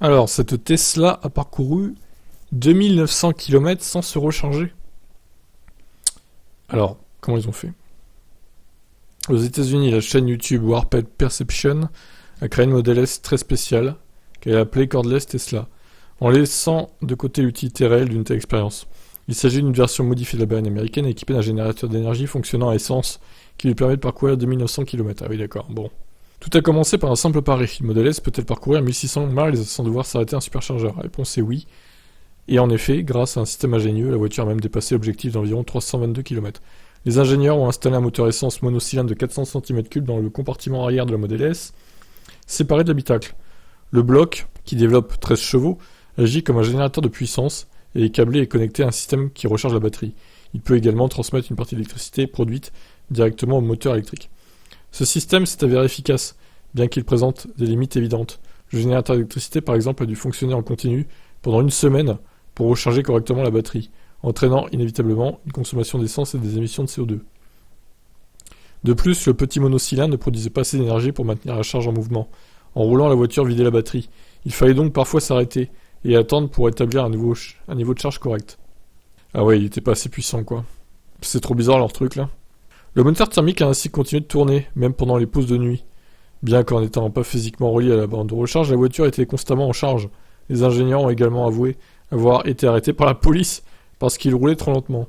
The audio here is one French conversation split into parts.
Alors, cette Tesla a parcouru 2900 km sans se recharger. Alors, comment ils ont fait? Aux États-Unis, la chaîne YouTube Warped Perception a créé une Model S très spéciale qu'elle a appelée Cordless Tesla, en laissant de côté l'utilité réelle d'une telle expérience. Il s'agit d'une version modifiée de la berline américaine équipée d'un générateur d'énergie fonctionnant à essence qui lui permet de parcourir 2900 km. Ah oui, d'accord, bon. Tout a commencé par un simple pari. Une Model S peut-elle parcourir 1600 miles sans devoir s'arrêter à un superchargeur? La réponse est oui. Et en effet, grâce à un système ingénieux, la voiture a même dépassé l'objectif d'environ 322 km. Les ingénieurs ont installé un moteur essence monocylindre de 400 cm3 dans le compartiment arrière de la Model S, séparé de l'habitacle. Le bloc, qui développe 13 chevaux, agit comme un générateur de puissance et est câblé et connecté à un système qui recharge la batterie. Il peut également transmettre une partie de l'électricité produite directement au moteur électrique. Ce système s'est avéré efficace, bien qu'il présente des limites évidentes. Le générateur d'électricité, par exemple, a dû fonctionner en continu pendant une semaine pour recharger correctement la batterie, entraînant inévitablement une consommation d'essence et des émissions de CO2. De plus, le petit monocylindre ne produisait pas assez d'énergie pour maintenir la charge en mouvement. En roulant, la voiture vidait la batterie. Il fallait donc parfois s'arrêter et attendre pour établir un niveau de charge correct. Ah ouais, il était pas assez puissant, quoi. C'est trop bizarre leur truc, là. Le moteur thermique a ainsi continué de tourner, même pendant les pauses de nuit. Bien qu'en n'étant pas physiquement relié à la borne de recharge, la voiture était constamment en charge. Les ingénieurs ont également avoué avoir été arrêtés par la police parce qu'ils roulaient trop lentement.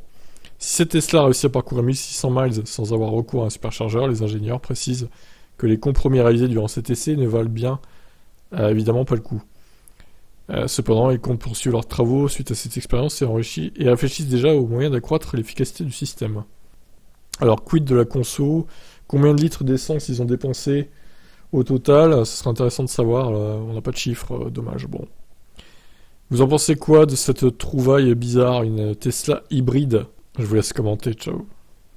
Si cette Tesla a réussi à parcourir 1600 miles sans avoir recours à un superchargeur, les ingénieurs précisent que les compromis réalisés durant cet essai ne valent bien évidemment pas le coup. Cependant, ils comptent poursuivre leurs travaux suite à cette expérience et réfléchissent déjà aux moyens d'accroître l'efficacité du système. Alors, quid de la conso? Combien de litres d'essence ils ont dépensé au total? Ce serait intéressant de savoir. On n'a pas de chiffres, dommage. Bon. Vous en pensez quoi de cette trouvaille bizarre, une Tesla hybride? Je vous laisse commenter, ciao.